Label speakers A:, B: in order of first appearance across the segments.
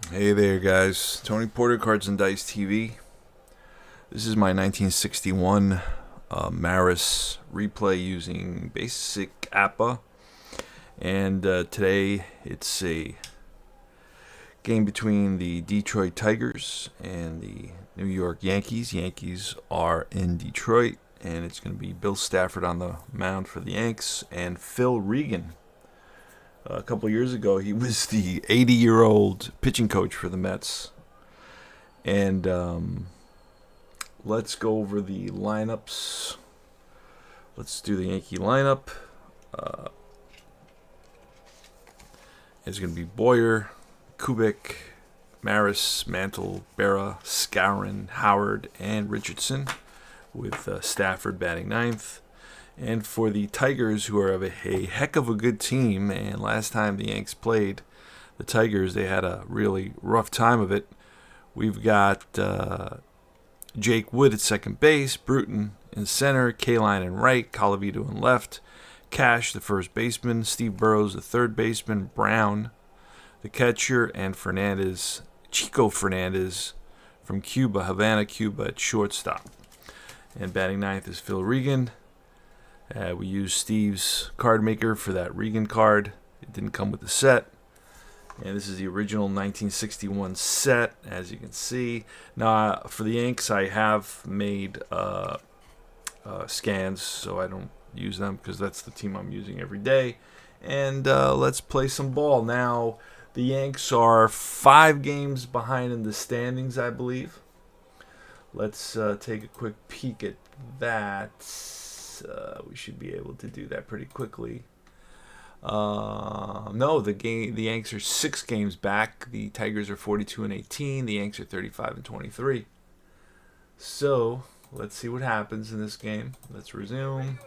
A: Hey there, guys. Tony Porter, Cards and Dice TV. This is my 1961 Maris replay using basic APBA. And today it's a game between the Detroit Tigers and the New York Yankees. Yankees are in Detroit, and it's going to be Bill Stafford on the mound for the Yanks and Phil Regan. A couple years ago, he was the 80-year-old pitching coach for the Mets. And let's go over the lineups. Let's do the Yankee lineup. It's going to be Boyer, Kubik, Maris, Mantle, Berra, Skowron, Howard, and Richardson, with Stafford batting ninth. And for the Tigers, who are a heck of a good team, and last time the Yanks played the Tigers, they had a really rough time of it. We've got Jake Wood at second base, Bruton in center, Kaline in right, Colavito in left, Cash, the first baseman, Steve Burrows, the third baseman, Brown, the catcher, and Chico Fernandez from Cuba, Havana, Cuba, at shortstop. And batting ninth is Phil Regan. We used Steve's card maker for that Regan card. It didn't come with the set. And this is the original 1961 set, as you can see. Now, for the Yanks, I have made scans, so I don't use them because that's the team I'm using every day. And let's play some ball. Now, the Yanks are 5 games behind in the standings, I believe. Let's take a quick peek at that. We should be able to do that pretty quickly. No, the Yanks are 6 games back. The Tigers are 42-18. The Yanks are 35-23. So let's see what happens in this game. Let's resume.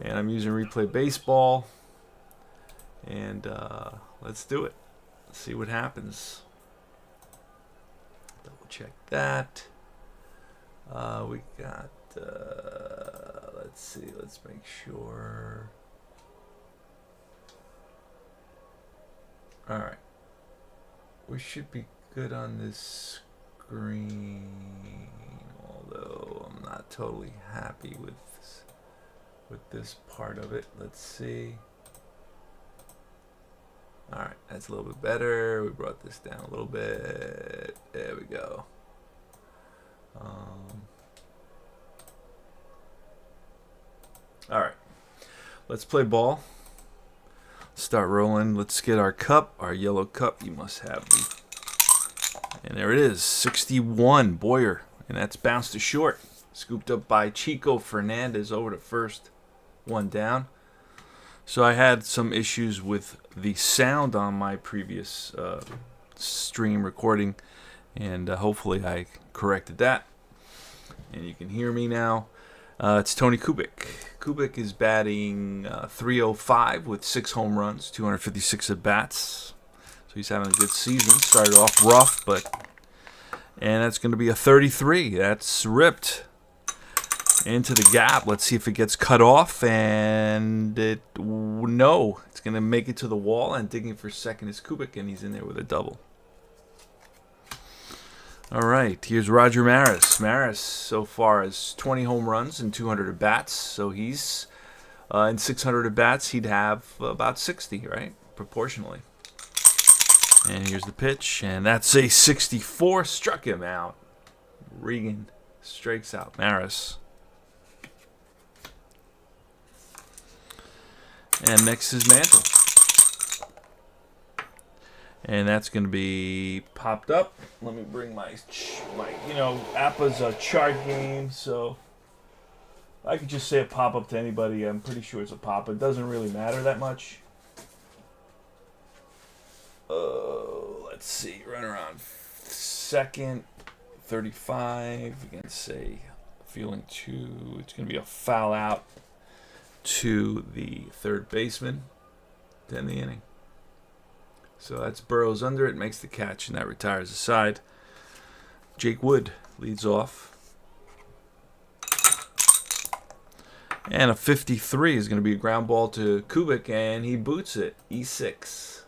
A: And I'm using Replay Baseball. And let's do it. Let's see what happens. Double check that. We got. Let's see. Let's make sure. All right. We should be good on this screen, although I'm not totally happy with this part of it. Let's see. All right, that's a little bit better. We brought this down a little bit. There we go. All right, let's play ball. Start rolling. Let's get our cup, our yellow cup. You must have and there it is, 61 Boyer, and that's bounced to short. Scooped up by Chico Fernandez over to first, 1 down. So I had some issues with the sound on my previous stream recording, and hopefully I corrected that, and you can hear me now. It's Tony Kubik. Kubik is batting .305 with 6 home runs, 256 at bats. So he's having a good season. Started off rough, and that's going to be a 33. That's ripped into the gap. Let's see if it gets cut off, and no, it's going to make it to the wall. And digging for second is Kubik, and he's in there with a double. All right, here's Roger Maris. Maris so far has 20 home runs and 200 at bats. So he's in 600 at bats, he'd have about 60, right? Proportionally. And here's the pitch, and that's a 64. Struck him out. Regan strikes out Maris. And next is Mantle. And that's going to be popped up. Let me bring my APBA's a chart game, so I could just say a pop-up to anybody. I'm pretty sure it's a pop. It doesn't really matter that much. Let's see. Runner on second, 35. Against, say, feeling 2. It's going to be a foul out to the third baseman to end the inning. So that's Burrows under it, makes the catch, and that retires the side. Jake Wood leads off. And a 53 is going to be a ground ball to Kubik, and he boots it. E6.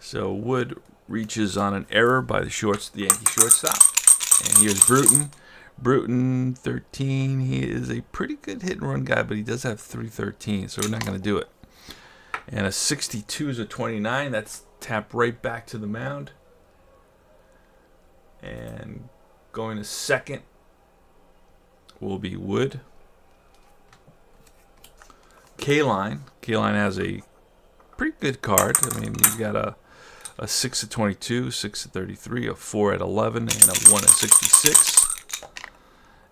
A: So Wood reaches on an error by the Yankee shortstop. And here's Bruton. Bruton, 13. He is a pretty good hit and run guy, but he does have 313, so we're not going to do it. And a 62 is a 29. That's tapped right back to the mound. And going to second will be Wood. K-Line. K-Line has a pretty good card. I mean, he's got a 6 at 22, 6 at 33, a 4 at 11, and a 1 at 66.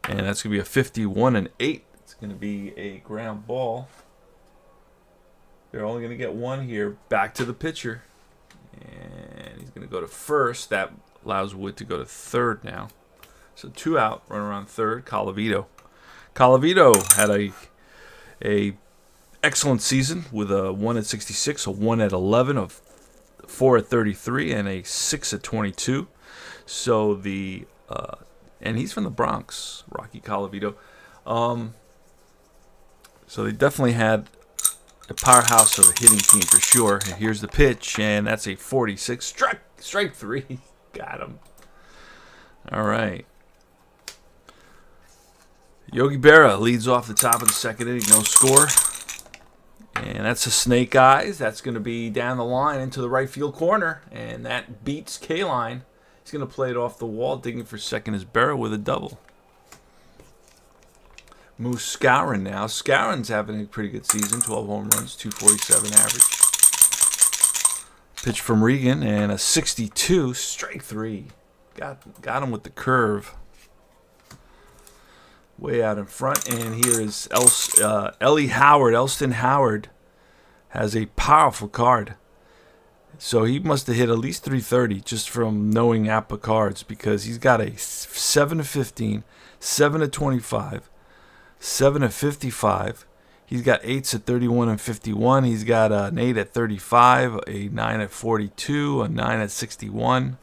A: And that's going to be a 51 and 8. It's going to be a ground ball. They're only going to get one here. Back to the pitcher. And he's going to go to first. That allows Wood to go to third now. So 2 out, run around third. Colavito. Colavito had a excellent season with a 1 at 66, a 1 at 11, a 4 at 33, and a 6 at 22. So and he's from the Bronx, Rocky Colavito. So they definitely had a powerhouse of a hitting team for sure. And here's the pitch, and that's a 46. Strike 3. Got him. All right. Yogi Berra leads off the top of the second inning, no score. And that's a snake eyes. That's going to be down the line into the right field corner. And that beats K-Line. He's going to play it off the wall. Digging for second is Berra with a double. Moose Skowron now. Skowron's having a pretty good season. 12 home runs, 247 average. Pitch from Regan and a 62. Strike 3. Got him with the curve. Way out in front. And here is Elston Howard has a powerful card. So he must have hit at least 330 just from knowing APBA cards, because he's got a 7 of 15, 7 of 25, 7 of 55. He's got 8s at 31 and 51. He's got an 8 at 35, a 9 at 42, a 9 at 61.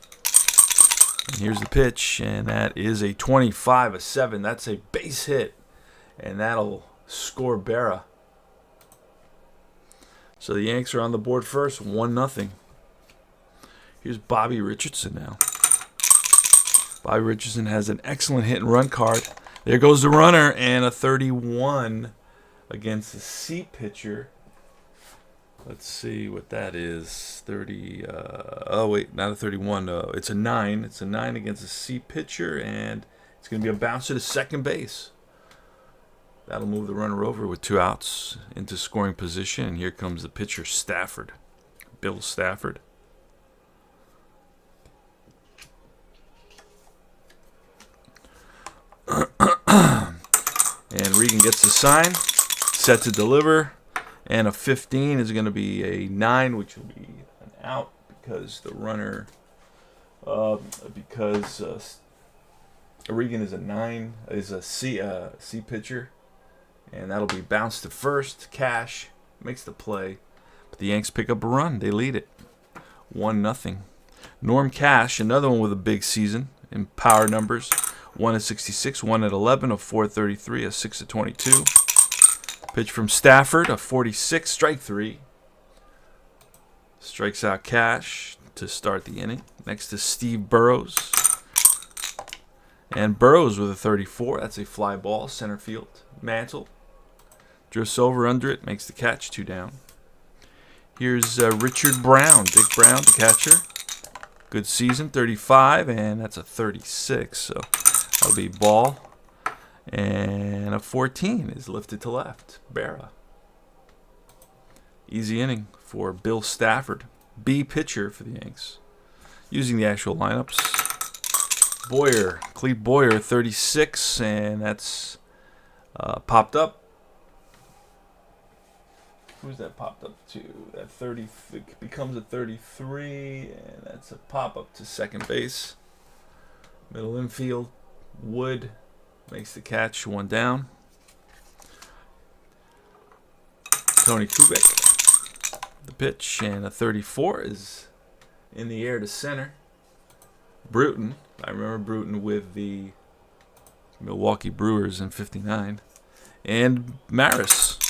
A: And here's the pitch, and that is a 25, a 7. That's a base hit, and that'll score Berra. So the Yanks are on the board first, 1-0. Here's Bobby Richardson now. Bobby Richardson has an excellent hit and run card. There goes the runner, and a 31 against the C pitcher. Let's see what that is. 30. Oh, wait, not a 31. It's a 9. It's a 9 against the C pitcher, and it's going to be a bouncer to second base. That'll move the runner over with 2 outs into scoring position. And here comes the pitcher, Stafford. Bill Stafford. And Regan gets the sign. Set to deliver. And a 15 is going to be a 9, which will be an out because the runner, Regan is a 9, is a C pitcher. And that'll be bounced to first. Cash makes the play. But the Yanks pick up a run. They lead it. 1-0. Norm Cash, another one with a big season in power numbers. 1 at 66, 1 at 11, a 433, a 6 at 22. Pitch from Stafford, a 46, strike 3. Strikes out Cash to start the inning. Next is Steve Burrows. And Burrows with a 34. That's a fly ball, center field. Mantle. Drifts over under it, makes the catch, 2 down. Here's Richard Brown. Dick Brown, the catcher. Good season, 35, and that's a 36. So that'll be ball. And a 14 is lifted to left. Berra. Easy inning for Bill Stafford. B pitcher for the Yanks. Using the actual lineups. Boyer. Clete Boyer, 36. And that's popped up. Who's that popped up to? That 30 becomes a 33. And that's a pop up to second base. Middle infield. Wood. Makes the catch, 1 down. Tony Kubik, the pitch, and a 34 is in the air to center. Bruton, I remember Bruton with the Milwaukee Brewers in 59. And Maris.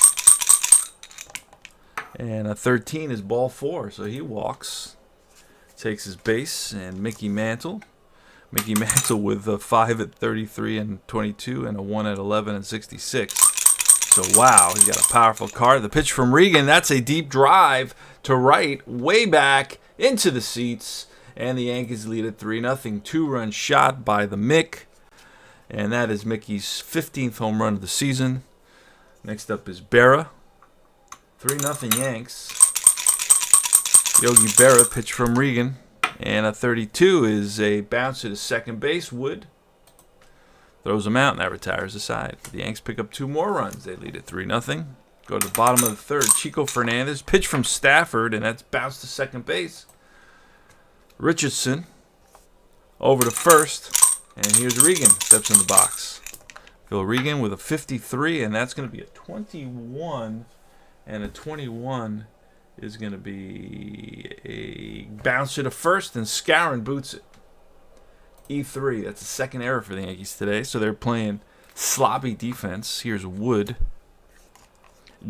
A: And a 13 is ball 4, so he walks. takes his base, and Mickey Mantle. Mickey Mantle with a 5 at 33 and 22 and a 1 at 11 and 66. So, wow, he got a powerful card. The pitch from Regan, that's a deep drive to right, way back into the seats. And the Yankees lead at 3-0. 2-run shot by the Mick. And that is Mickey's 15th home run of the season. Next up is Berra. 3-0 Yanks. Yogi Berra, pitch from Regan. And a 32 is a bounce to the second base. Wood throws him out, and that retires the side. The Yanks pick up 2 more runs. They lead at 3-0. Go to the bottom of the third. Chico Fernandez, pitch from Stafford, and that's bounced to second base. Richardson over to first, and here's Regan. Steps in the box. Phil Regan with a 53, and that's going to be a 21, and a 21 is going to be a bouncer to first, and Skowron boots it. E3, that's the second error for the Yankees today, so they're playing sloppy defense. Here's Wood.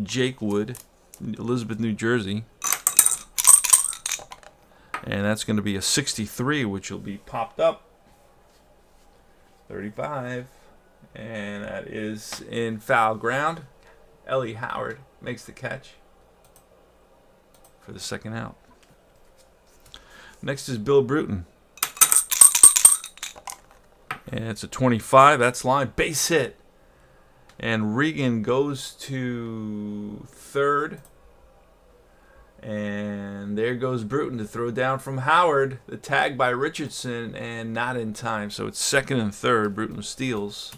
A: Jake Wood, Elizabeth, New Jersey. And that's going to be a 63, which will be popped up. 35. And that is in foul ground. Ellie Howard makes the catch for the second out. Next is Bill Bruton. And it's a 25. That's line. Base hit. And Regan goes to third. And there goes Bruton to throw down from Howard. The tag by Richardson, and not in time. So it's second and third. Bruton steals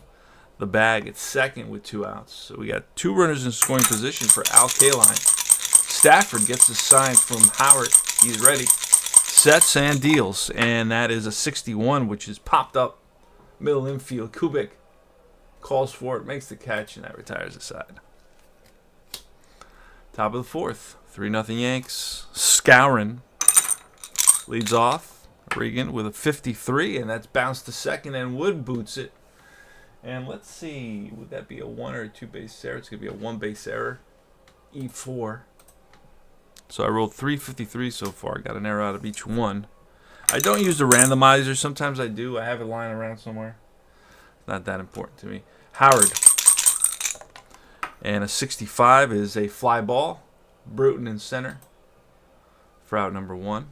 A: the bag at second with 2 outs. So we got 2 runners in scoring position for Al Kaline. Stafford gets a sign from Howard. He's ready. Sets and deals. And that is a 61, which is popped up. Middle infield. Kubik calls for it, makes the catch, and that retires the side. Top of the fourth. 3-0 Yanks. Skowron leads off. Regan with a 53, and that's bounced to second, and Wood boots it. And let's see, would that be a 1 or a 2 base error? It's going to be a 1 base error. E4. So I rolled 3 53 so far. Got an error out of each one. I don't use the randomizer. Sometimes I do. I have it lying around somewhere. Not that important to me. Howard. And a 65 is a fly ball. Bruton in center for out number 1.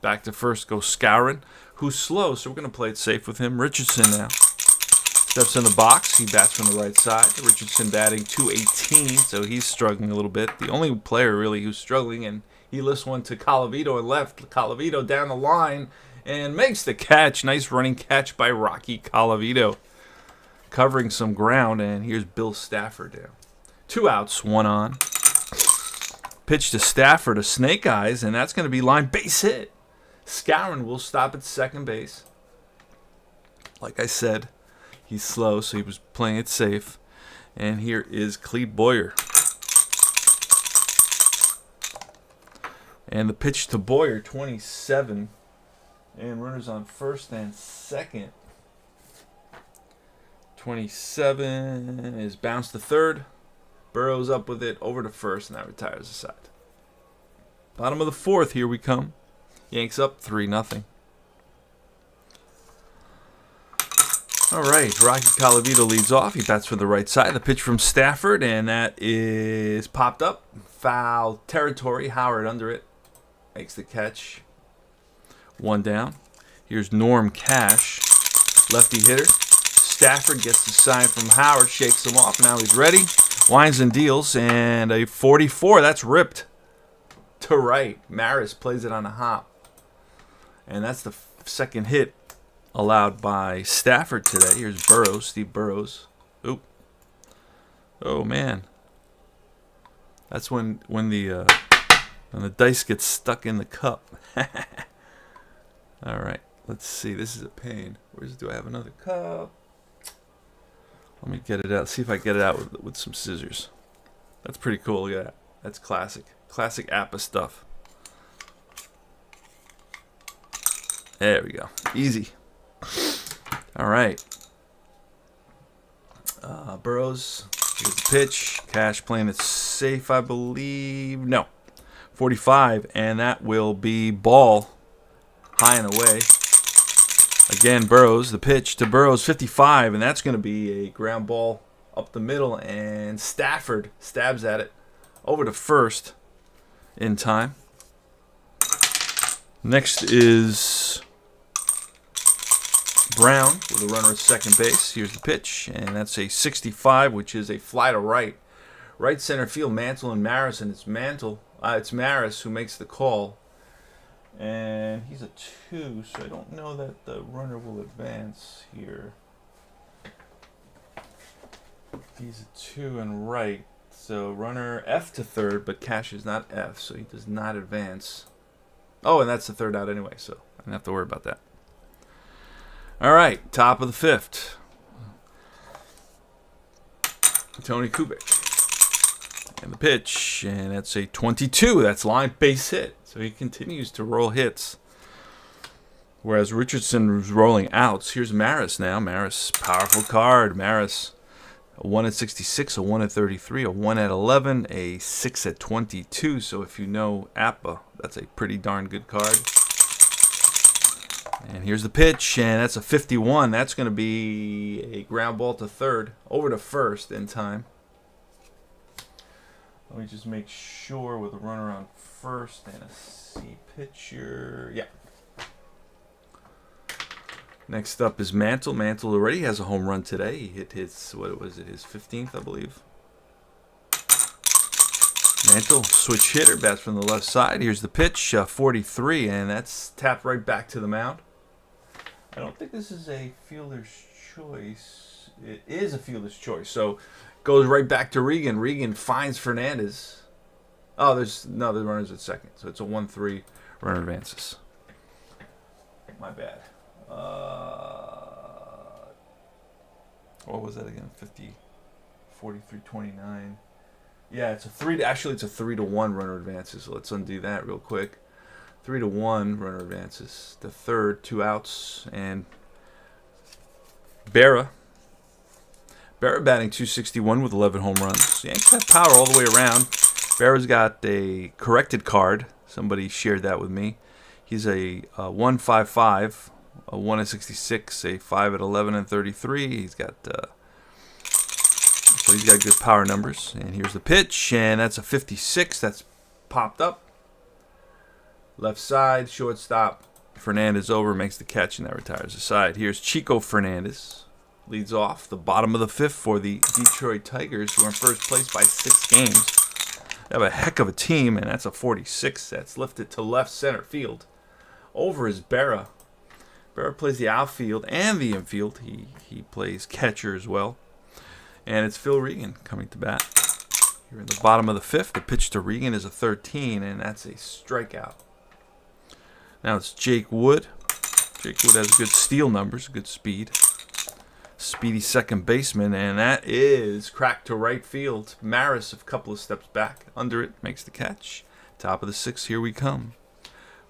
A: Back to first goes Skowron, who's slow, so we're going to play it safe with him. Richardson now steps in the box. He bats from the right side. Richardson batting .218, so he's struggling a little bit. The only player really who's struggling, and he lifts one to Colavito and left. Colavito down the line and makes the catch. Nice running catch by Rocky Colavito, covering some ground, and here's Bill Stafford now. 2 outs, 1 on. Pitch to Stafford, a snake eyes, and that's going to be line base hit. Skowron will stop at second base. Like I said, he's slow, so he was playing it safe. And here is Clete Boyer. And the pitch to Boyer, 27. And runners on first and second. 27 is bounced to third. Burrows up with it over to first, and that retires the side. Bottom of the fourth, here we come. Yanks up 3-0. All right, Rocky Colavito leads off. He bats for the right side. The pitch from Stafford, and that is popped up. Foul territory. Howard under it. Makes the catch. 1 down. Here's Norm Cash, lefty hitter. Stafford gets the sign from Howard, shakes him off. Now he's ready. Winds and deals, and a 44. That's ripped to right. Maris plays it on a hop. And that's the second hit allowed by Stafford today. Here's Burrows, Steve Burrows. Oop. Oh, man. That's when the dice gets stuck in the cup. All right. Let's see. This is a pain. Do I have another cup? Let me get it out. See if I get it out with some scissors. That's pretty cool. Look at that. That's classic. Classic APBA stuff. There we go. Easy. All right. Burrows. Here's the pitch. Cash playing it safe, I believe. No. 45, and that will be ball high and away. Again, Burrows, the pitch to Burrows, 55, and that's going to be a ground ball up the middle, and Stafford stabs at it over to first in time. Next is Brown with a runner at second base. Here's the pitch, and that's a 65, which is a fly to right. Right center field, Mantle and Maris, and it's Maris who makes the call. And he's a 2, so I don't know that the runner will advance here. He's a 2 and right, so runner F to third, but Cash is not F, so he does not advance. Oh, and that's the third out anyway, so I don't have to worry about that. All right, top of the 5th. Tony Kubik. And the pitch, and that's a 22. That's line base hit. So he continues to roll hits. Whereas Richardson was rolling outs. Here's Maris now. Maris, powerful card. Maris, a 1 at 66, a 1 at 33, a 1 at 11, a 6 at 22. So if you know APBA, that's a pretty darn good card. And here's the pitch, and that's a 51. That's going to be a ground ball to third, over to first in time. Let me just make sure with a runner on first and a C pitcher. Yeah. Next up is Mantle. Mantle already has a home run today. He hit his, what was it, his 15th, I believe. Mantle, switch hitter, bats from the left side. Here's the pitch, 43, and that's tapped right back to the mound. I don't think this is a fielder's choice. It is a fielder's choice, so goes right back to Regan. Regan finds Fernandez. Oh, the runner's at second. So it's a 1-3 runner advances. My bad. What was that again? 50, 43, 29. Yeah, it's a 3-1 runner advances. So let's undo that real quick. 3-1 runner advances. The third, 2 outs, and Berra batting 261 with 11 home runs. The Yankees have power all the way around. Berra's got a corrected card. Somebody shared that with me. He's a 155, a 1 at 66, a 5 at 11 and 33. He's got good power numbers. And here's the pitch, and that's a 56. That's popped up. Left side, shortstop. Fernandez over, makes the catch, and that retires the side. Here's Chico Fernandez. Leads off the bottom of the 5th for the Detroit Tigers, who are in first place by 6 games. They have a heck of a team, and that's a 46. That's lifted to left center field. Over is Berra. Berra plays the outfield and the infield. He plays catcher as well. And it's Phil Regan coming to bat. Here in the bottom of the 5th, the pitch to Regan is a 13, and that's a strikeout. Now it's Jake Wood. Jake Wood has good steal numbers, good speed. Speedy second baseman, and that is cracked to right field. Maris, a couple of steps back. Under it, makes the catch. Top of the 6th, here we come.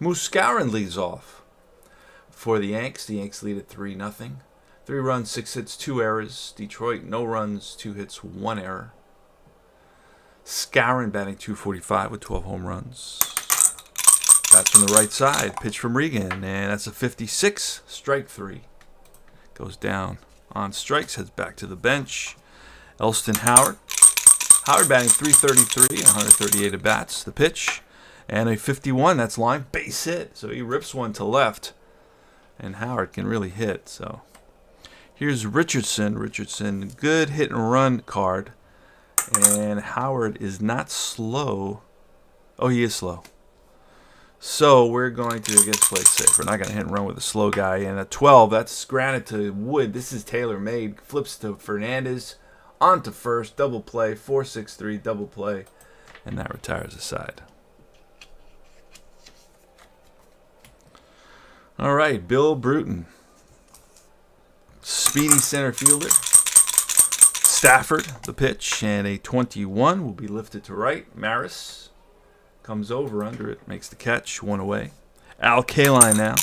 A: Muscaurin leads off for the Yanks. The Yanks lead at 3-0. 3 runs, 6 hits, 2 errors. Detroit, no runs, 2 hits, 1 error. Skowron batting 245 with 12 home runs. Bats from the right side. Pitch from Regan, and that's a 56. Strike 3. Goes down on strikes, heads back to the bench. Elston Howard. Howard batting 333, 138 at bats. The pitch, and a 51. That's line base hit. So he rips one to left, and Howard can really hit. So here's Richardson. Richardson, good hit and run card. And Howard is not slow. Oh, he is slow. So we're going to, I guess, play it safe. We're not going to hit and run with a slow guy. And a 12, that's granted to Wood. This is tailor-made. Flips to Fernandez. On to first. Double play. 4-6-3. Double play. And that retires the side. All right. Bill Bruton. Speedy center fielder. Stafford, the pitch. And a 21 will be lifted to right. Maris comes over under it, makes the catch, 1 away. Al Kaline now.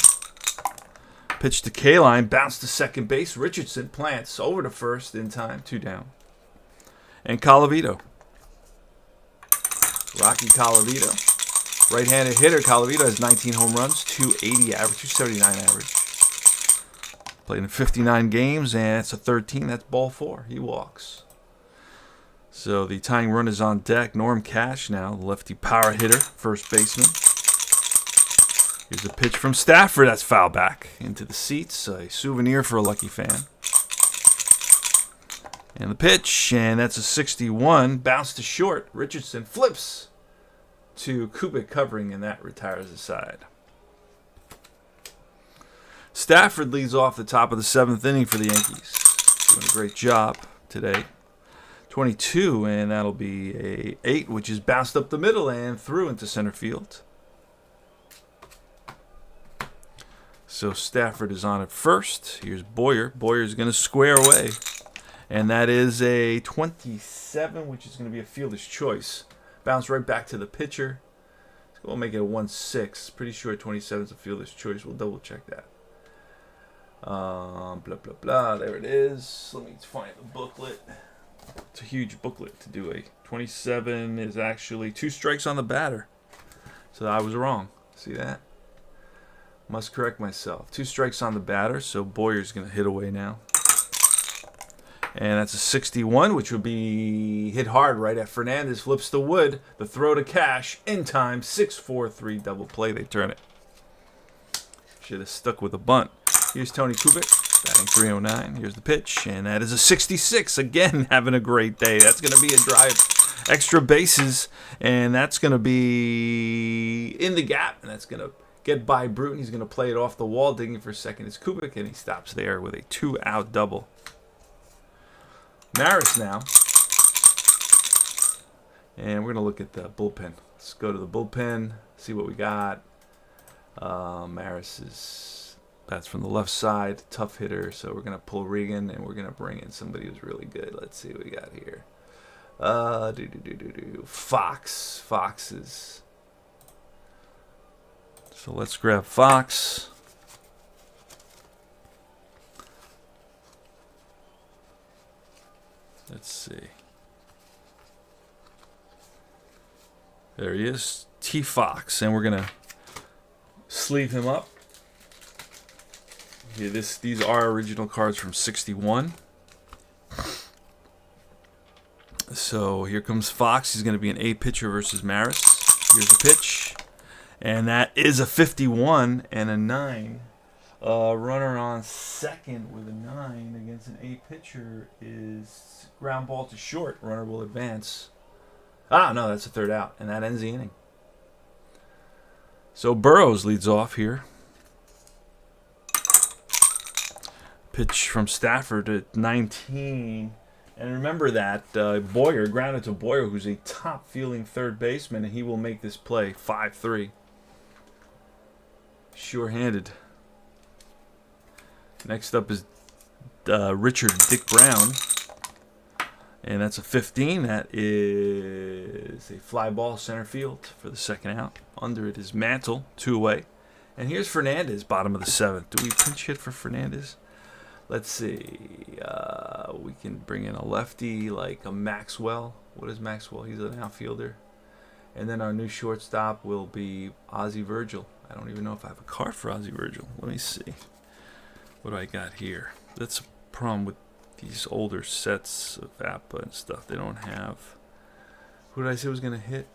A: Pitch to Kaline, bounce to second base. Richardson plants over to first in time, 2 down. And Colavito. Rocky Colavito. Right-handed hitter, Calavito has 19 home runs, 280 average, 279 average. Played in 59 games, and it's a 13. That's ball 4. He walks. So the tying run is on deck. Norm Cash now, the lefty power hitter, first baseman. Here's a pitch from Stafford. That's foul back into the seats. A souvenir for a lucky fan. And the pitch, and that's a 61. Bounce to short. Richardson flips to Kubik covering, and that retires the side. Stafford leads off the top of the 7th inning for the Yankees. Doing a great job today. 22, and that'll be a 8, which is bounced up the middle and through into center field. So Stafford is on at first. Here's Boyer. Boyer's going to square away. And that is a 27, which is going to be a fielder's choice. Bounce right back to the pitcher. We'll make it a 1-6. Pretty sure 27 is a fielder's choice. We'll double check that. Blah, blah, blah. There it is. Let me find the booklet. It's a huge booklet to do a 27 is actually 2 strikes on the batter. So I was wrong. See that? Must correct myself. 2 strikes on the batter, so Boyer's going to hit away now. And that's a 61, which would be hit hard right at Fernandez. Flips to Wood. The throw to Cash. In time. 6-4-3 double play. They turn it. Should have stuck with a bunt. Here's Tony Kubik. Batting 309. Here's the pitch. And that is a 66. Again, having a great day. That's going to be a drive. Extra bases. And that's going to be in the gap. And that's going to get by Bruton. He's going to play it off the wall. Digging for second is Kubik. And he stops there with a 2-out double. Maris now. And we're going to look at the bullpen. Let's go to the bullpen, see what we got. Maris is, that's from the left side, tough hitter. So we're going to pull Regan, and we're going to bring in somebody who's really good. Let's see what we got here. Fox. Fox is. So let's grab Fox. Let's see. There he is, T. Fox, and we're gonna sleeve him up. Yeah, these are original cards from '61. So here comes Fox. He's gonna be an 8 pitcher versus Maris. Here's the pitch, and that is a 51 and a 9. Runner on second with a 9 against an 8 pitcher is ground ball to short. Runner will advance. No, that's a 3rd out, and that ends the inning. So Burrows leads off here. Pitch from Stafford at 19. And remember that Boyer, grounded to Boyer, who's a top fielding 3rd baseman, and he will make this play 5-3. Sure-handed. Next up is Richard Dick Brown. And that's a 15. That is a fly ball center field for the 2nd out. Under it is Mantle, 2 away. And here's Fernandez, bottom of the 7th. Do we pinch hit for Fernandez? Let's see. We can bring in a lefty like a Maxwell. What is Maxwell? He's an outfielder. And then our new shortstop will be Ozzie Virgil. I don't even know if I have a card for Ozzie Virgil. Let me see. What do I got here? That's a problem with these older sets of APBA and stuff. They don't have. Who did I say was going to hit?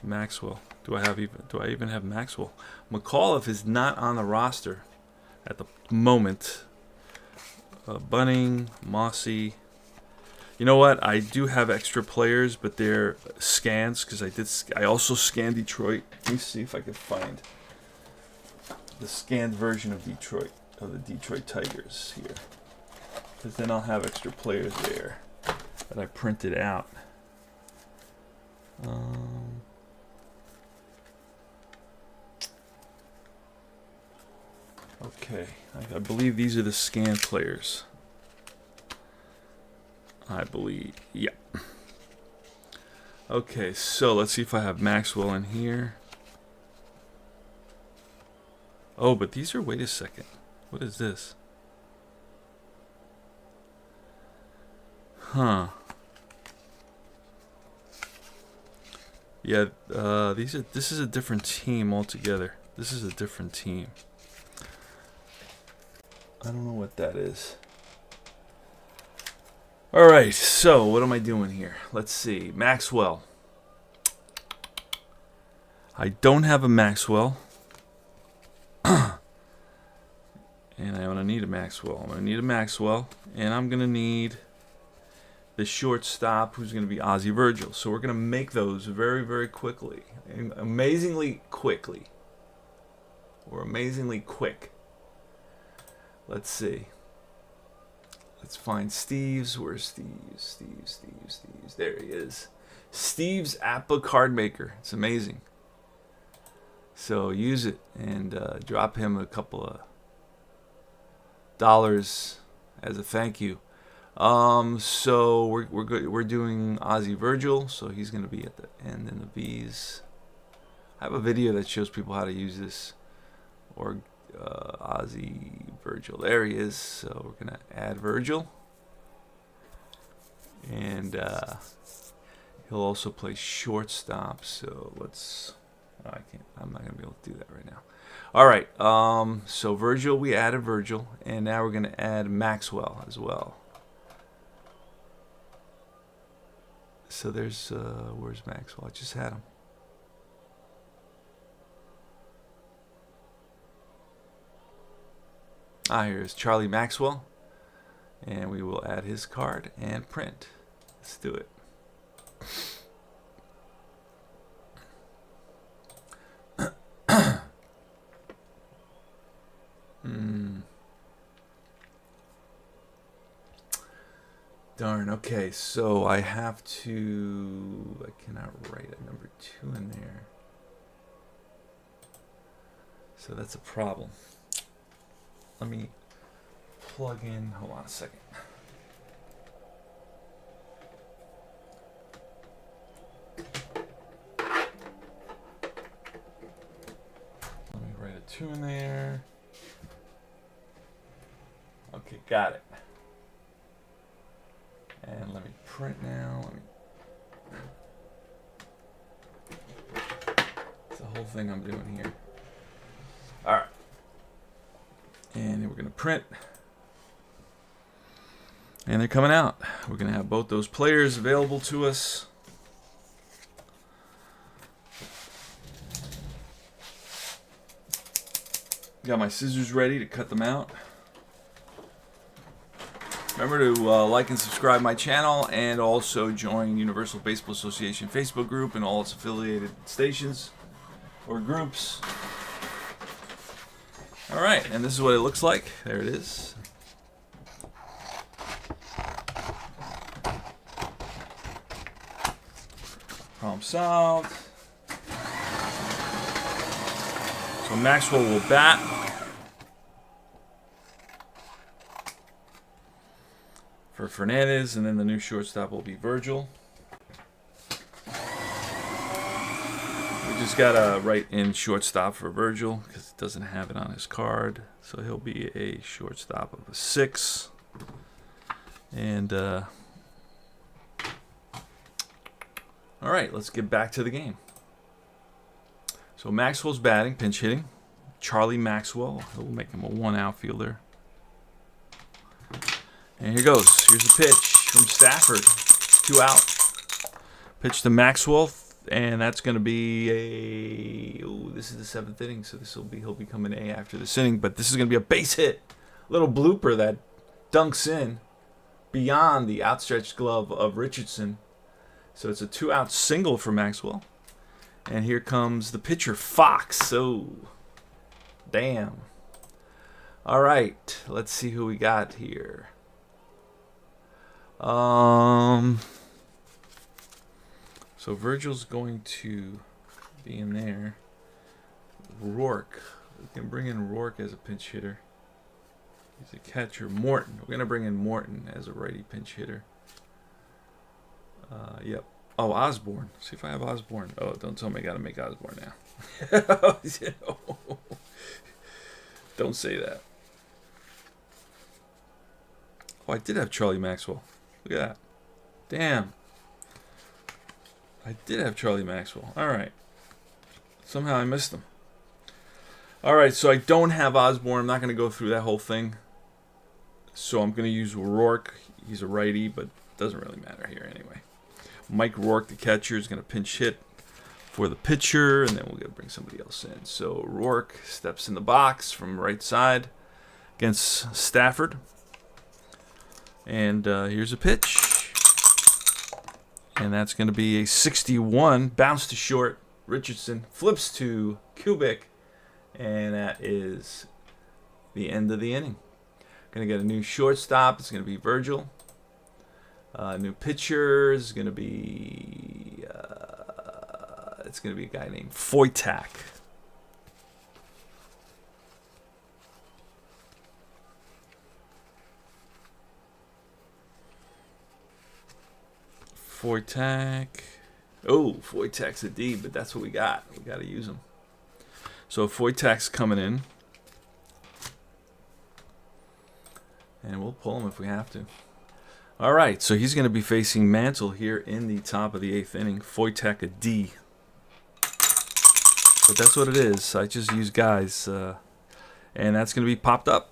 A: Maxwell. Do I even have Maxwell? McAuliffe is not on the roster at the moment. Bunning, Mossy. You know what? I do have extra players, but they're scans because I also scanned Detroit. Let me see if I can find the scanned version of Detroit, of the Detroit Tigers here. Because then I'll have extra players there that I printed out. Okay, I believe these are the scan players. I believe, yep. Okay, so let's see if I have Maxwell in here. Oh, but these are, wait a second. What is this? Huh. Yeah, this is a different team altogether. This is a different team. I don't know what that is. All right, so what am I doing here? Let's see. Maxwell. I don't have a Maxwell. And I'm going to need a Maxwell. I'm going to need a Maxwell. And I'm going to need the shortstop, who's going to be Ozzie Virgil. So we're going to make those very, very quickly. And amazingly quickly. Or amazingly quick. Let's see. Let's find Steve's. Where's Steve's? Steve's. There he is. Steve's APBA card maker. It's amazing. So use it and drop him a couple of dollars as a thank you. So we're doing Ozzie Virgil. So he's going to be at the end in the V's. I have a video that shows people how to use this. Or Ozzie Virgil. There he is. So we're going to add Virgil. And he'll also play shortstop. So let's... I'm not going to be able to do that right now. All right. So Virgil, we added Virgil. And now we're going to add Maxwell as well. So there's... where's Maxwell? I just had him. Here's Charlie Maxwell. And we will add his card and print. Let's do it. Darn, okay, so I have to... I cannot write a number 2 in there. So that's a problem. Let me plug in... Hold on a second. Let me write a 2 in there. Okay, got it. And let me print now. It's the whole thing I'm doing here. All right. And then we're going to print. And they're coming out. We're going to have both those players available to us. Got my scissors ready to cut them out. Remember to like and subscribe my channel and also join Universal Baseball Association Facebook group and all its affiliated stations or groups. Alright, and this is what it looks like. There it is. Problem solved. So Maxwell will bat. For Fernandez, and then the new shortstop will be Virgil. We just gotta write in shortstop for Virgil because it doesn't have it on his card. So he'll be a shortstop of a 6. And all right, let's get back to the game. So Maxwell's batting, pinch hitting. Charlie Maxwell, he'll make him a 1 outfielder. And here goes. Here's a pitch from Stafford. 2 out. Pitch to Maxwell, and that's going to be a... Oh, this is the 7th inning, so he'll become an A after this inning. But this is going to be a base hit. Little blooper that dunks in beyond the outstretched glove of Richardson. So it's a 2-out single for Maxwell. And here comes the pitcher, Fox. Oh, damn. All right, let's see who we got here. So Virgil's going to be in there. Rourke. We can bring in Rourke as a pinch hitter. He's a catcher. Morton. We're going to bring in Morton as a righty pinch hitter. Yep. Oh, Osborne. See if I have Osborne. Oh, don't tell me I got to make Osborne now. Don't say that. Oh, I did have Charlie Maxwell. Look at that. Damn. I did have Charlie Maxwell. All right. Somehow I missed him. All right, so I don't have Osborne. I'm not going to go through that whole thing. So I'm going to use Rourke. He's a righty, but it doesn't really matter here anyway. Mike Rourke, the catcher, is going to pinch hit for the pitcher, and then we're going to bring somebody else in. So Rourke steps in the box from right side against Stafford. And here's a pitch. And that's going to be a 61. Bounce to short. Richardson flips to Kubik. And that is the end of the inning. Going to get a new shortstop. It's going to be Virgil. New pitcher is going to be it's going to be a guy named Foytak. Foytak. Oh, Foytak's a D, but that's what we got. We got to use him. So Foytak's coming in. And we'll pull him if we have to. All right, so he's going to be facing Mantle here in the top of the 8th inning. Foytak a D. But that's what it is. I just use guys. And that's going to be popped up.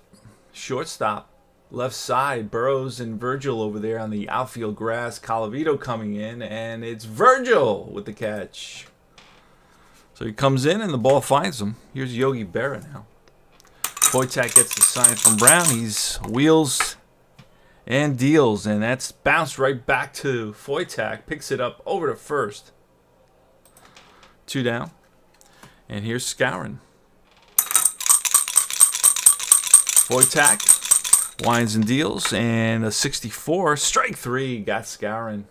A: Shortstop. Left side. Burrows and Virgil over there on the outfield grass. Colavito coming in. And it's Virgil with the catch. So he comes in and the ball finds him. Here's Yogi Berra now. Foytak gets the sign from Brown. He's wheels and deals, and that's bounced right back to Foytak. Picks it up over to first. 2 down. And here's Skowron. Foytak winds and deals, and a 64. Strike 3. Got Skowron.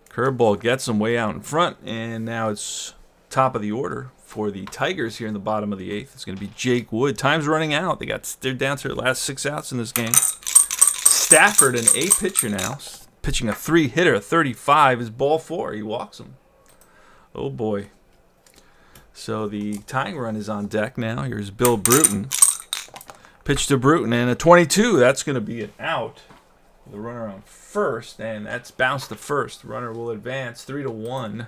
A: Curveball gets him way out in front, and now it's top of the order for the Tigers here in the bottom of the 8th. It's going to be Jake Wood. Time's running out. They're down to their last 6 outs in this game. Stafford, an A pitcher now, pitching a 3-hitter, a 35 is ball 4. He walks him. Oh boy. So the tying run is on deck now. Here's Bill Bruton. Pitch to Bruton, and a 22. That's going to be an out. The runner on first, and that's bounced to first. Runner will advance 3-1.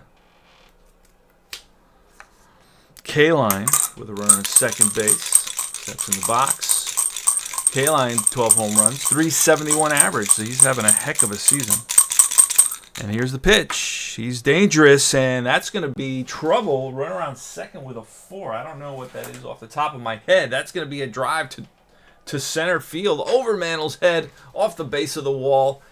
A: K-Line with a runner on second base. Steps in the box. K-Line, 12 home runs, 371 average, so he's having a heck of a season. And here's the pitch. He's dangerous, and that's going to be trouble. Runner on second with a 4. I don't know what that is off the top of my head. That's going to be a drive to center field over Mantle's head, off the base of the wall.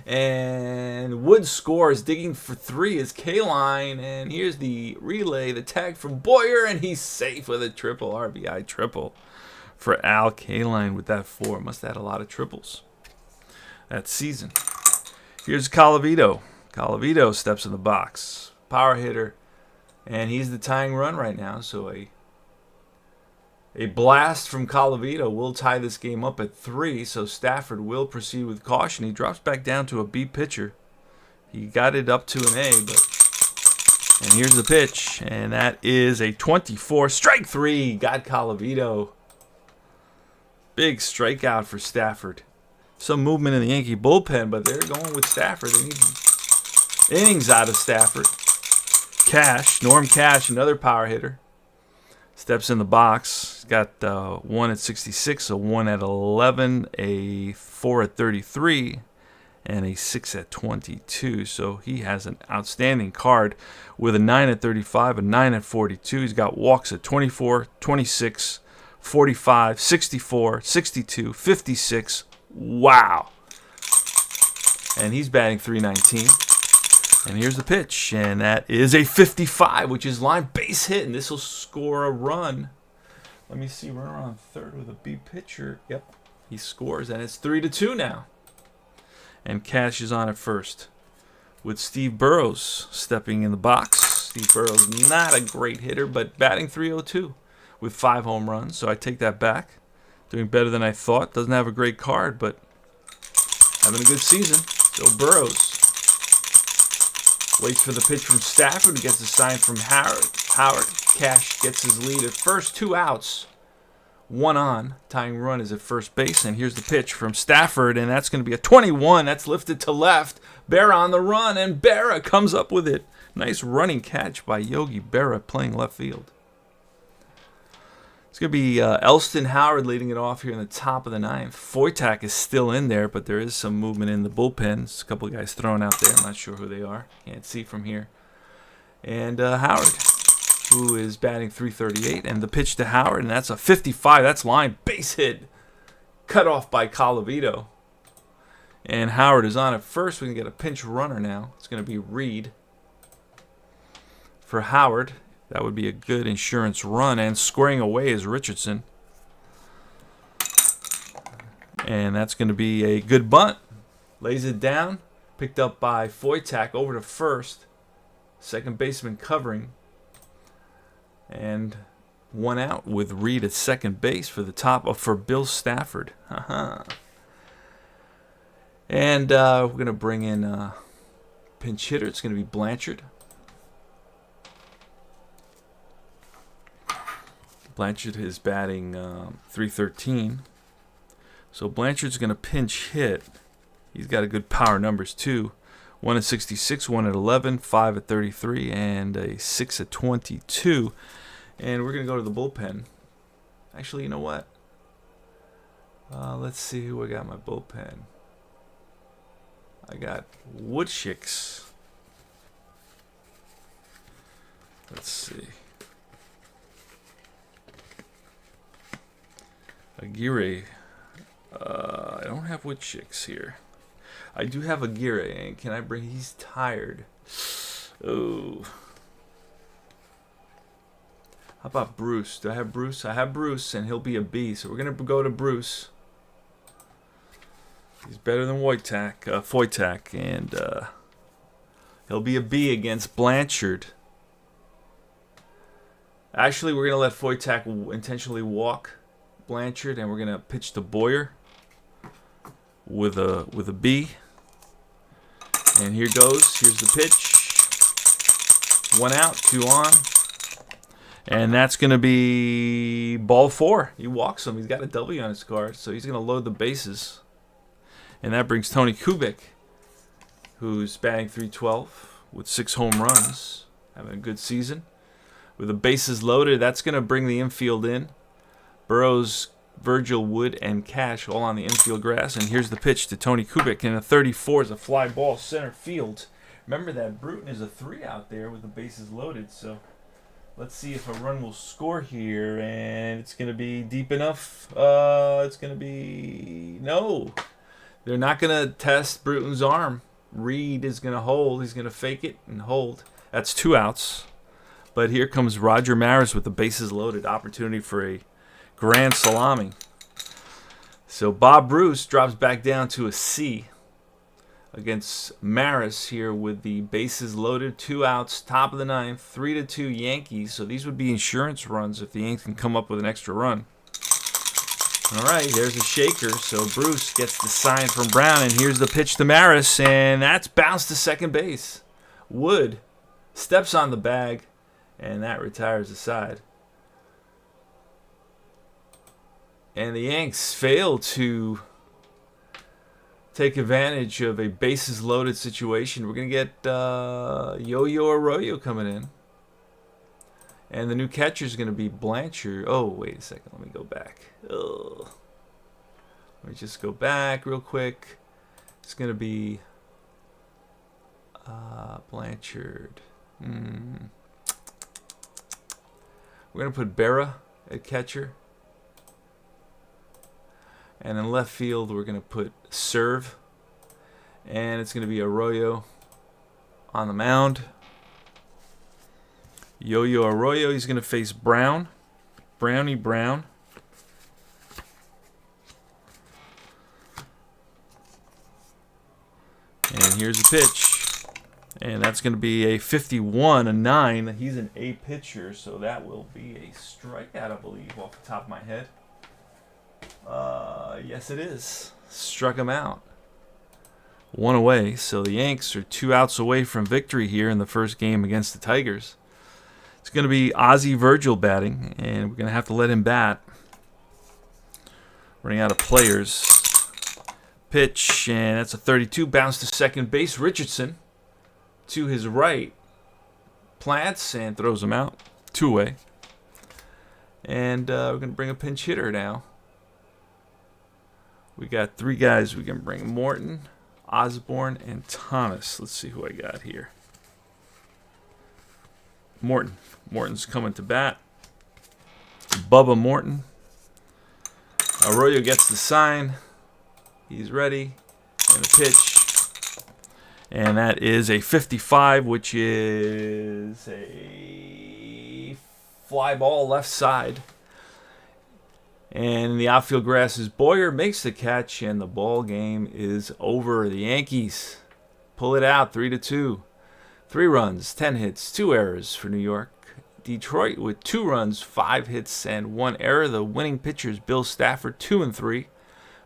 A: And Wood scores. Digging for 3 is K-Line. And here's the relay, the tag from Boyer, and he's safe with a triple, RBI triple for Al K-Line with that 4. Must have had a lot of triples that season. Here's Colavito. Colavito steps in the box. Power hitter. And he's the tying run right now. So a blast from Colavito will tie this game up at 3, so Stafford will proceed with caution. He drops back down to a B pitcher. He got it up to an A, and here's the pitch, and that is a 24. Strike 3, got Colavito. Big strikeout for Stafford. Some movement in the Yankee bullpen, but they're going with Stafford. They need innings out of Stafford. Norm Cash, another power hitter. Steps in the box. He's got 1 at 66, a 1 at 11, a 4 at 33, and a 6 at 22. So he has an outstanding card with a 9 at 35, a 9 at 42. He's got walks at 24, 26, 45, 64, 62, 56. Wow. And he's batting .319. And here's the pitch, and that is a 55, which is line base hit, and this will score a run. Let me see, runner on third with a B pitcher. Yep, he scores, and it's 3-2 now. And Cash is on at first with Steve Burrows stepping in the box. Steve Burrows, not a great hitter, but batting .302 with 5 home runs, so I take that back. Doing better than I thought. Doesn't have a great card, but having a good season. So Burrows waits for the pitch from Stafford. Gets a sign from Howard. Cash gets his lead at first. 2 outs. 1 on. Tying run is at first base. And here's the pitch from Stafford, and that's going to be a 21. That's lifted to left. Berra on the run, and Berra comes up with it. Nice running catch by Yogi Berra playing left field. It's going to be Elston Howard leading it off here in the top of the 9th. Foytak is still in there, but there is some movement in the bullpen. There's a couple of guys thrown out there. I'm not sure who they are. Can't see from here. And Howard, who is batting .338. And the pitch to Howard, and that's a 55. That's line. Base hit. Cut off by Colavito. And Howard is on at first. We can get a pinch runner now. It's going to be Reed for Howard. That would be a good insurance run. And squaring away is Richardson. And that's going to be a good bunt. Lays it down. Picked up by Foytak over to first. Second baseman covering. And 1 out with Reed at second base for the top for Bill Stafford. And we're going to bring in a pinch hitter. It's going to be Blanchard. Blanchard is batting .313. So Blanchard's going to pinch hit. He's got a good power numbers too. 1 at 66, 1 at 11, 5 at 33, and a 6 at 22. And we're going to go to the bullpen. Actually, you know what? Let's see who I got in my bullpen. I got Woodchicks. Let's see. Aguirre. I don't have Woodchicks here. I do have Aguirre, and can I bring? He's tired. Oh. How about Bruce? Do I have Bruce? I have Bruce, and he'll be a B. So we're gonna go to Bruce. He's better than Foytak, and he'll be a B against Blanchard. Actually, we're gonna let Foytak intentionally walk Blanchard, and we're gonna pitch to Boyer with a B. And here goes. Here's the pitch. 1 out, 2 on. And that's going to be ball 4. He walks him. He's got a W on his card, so he's going to load the bases. And that brings Tony Kubik, who's batting .312 with 6 home runs, having a good season. With the bases loaded, that's going to bring the infield in. Burrows, Virgil, Wood, and Cash all on the infield grass. And here's the pitch to Tony Kubik. And a 34 is a fly ball center field. Remember that Bruton is a 3 out there with the bases loaded. So let's see if a run will score here. And it's going to be deep enough. It's going to be... No. They're not going to test Bruton's arm. Reed is going to hold. He's going to fake it and hold. That's 2 outs. But here comes Roger Maris with the bases loaded. Opportunity for a grand salami. So Bob Bruce drops back down to a C against Maris here with the bases loaded. 2 outs, top of the 9th, 3-2 Yankees. So these would be insurance runs if the Yankees can come up with an extra run. All right, there's a shaker. So Bruce gets the sign from Brown, and here's the pitch to Maris, and that's bounced to second base. Wood steps on the bag, and that retires the side. And the Yanks fail to take advantage of a bases-loaded situation. We're going to get Yo-Yo Arroyo coming in. And the new catcher is going to be Blanchard. Oh, wait a second. Let me go back. Ugh. Let me just go back real quick. It's going to be Blanchard. We're going to put Berra at catcher. And in left field, we're going to put Serve. And it's going to be Arroyo on the mound. Yo-Yo Arroyo, he's going to face Brown. Brownie Brown. And here's the pitch. And that's going to be a 51, a 9. He's an A pitcher, so that will be a strikeout, I believe, off the top of my head. Yes, it is. Struck him out. 1 away. So the Yanks are 2 outs away from victory here in the first game against the Tigers. It's going to be Ozzie Virgil batting, and we're going to have to let him bat. Running out of players. Pitch, and that's a 32. Bounce to second base. Richardson to his right. Plants and throws him out. 2-way. And we're going to bring a pinch hitter now. We got 3 guys we can bring. Morton, Osborne, and Thomas. Let's see who I got here. Morton. Morton's coming to bat. Bubba Morton. Arroyo gets the sign. He's ready. And a pitch. And that is a 55, which is a fly ball left side. And in the outfield grass is Boyer, makes the catch, and the ball game is over. The Yankees pull it out 3-2. 3 runs, 10 hits, 2 errors for New York. Detroit with 2 runs, 5 hits, and 1 error. The winning pitchers, Bill Stafford, 2-3.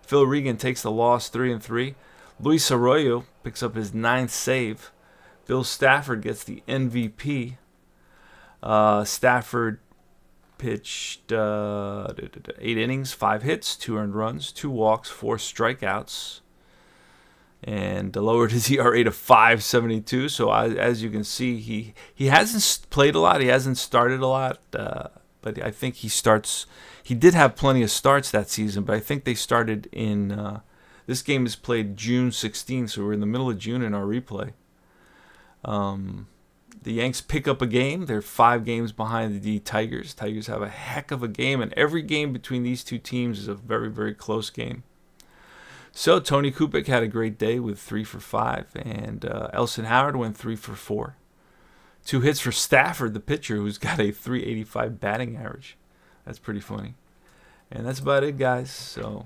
A: Phil Regan takes the loss, 3-3. Luis Arroyo picks up his 9th save. Bill Stafford gets the MVP. Stafford pitched 8 innings, 5 hits, 2 earned runs, 2 walks, 4 strikeouts, and lowered his ERA to 5.72. So as you can see, he hasn't played a lot. He hasn't started a lot, but I think he starts. He did have plenty of starts that season, but I think they started in. This game is played June 16th, so we're in the middle of June in our replay. The Yanks pick up a game. They're 5 games behind the Tigers. Tigers have a heck of a game, and every game between these 2 teams is a very, very close game. So Tony Kubik had a great day with 3 for 5, and Elson Howard went 3 for 4. 2 hits for Stafford, the pitcher, who's got a 385 batting average. That's pretty funny. And that's about it, guys. So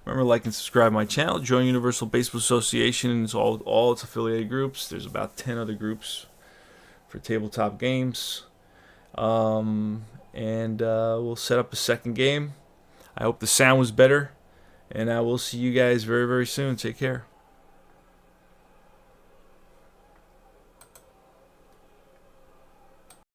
A: remember, like and subscribe to my channel. Join Universal Baseball Association and all its affiliated groups. There's about 10 other groups for tabletop games. And we'll set up a second game. I hope the sound was better. And I will see you guys very, very soon. Take care.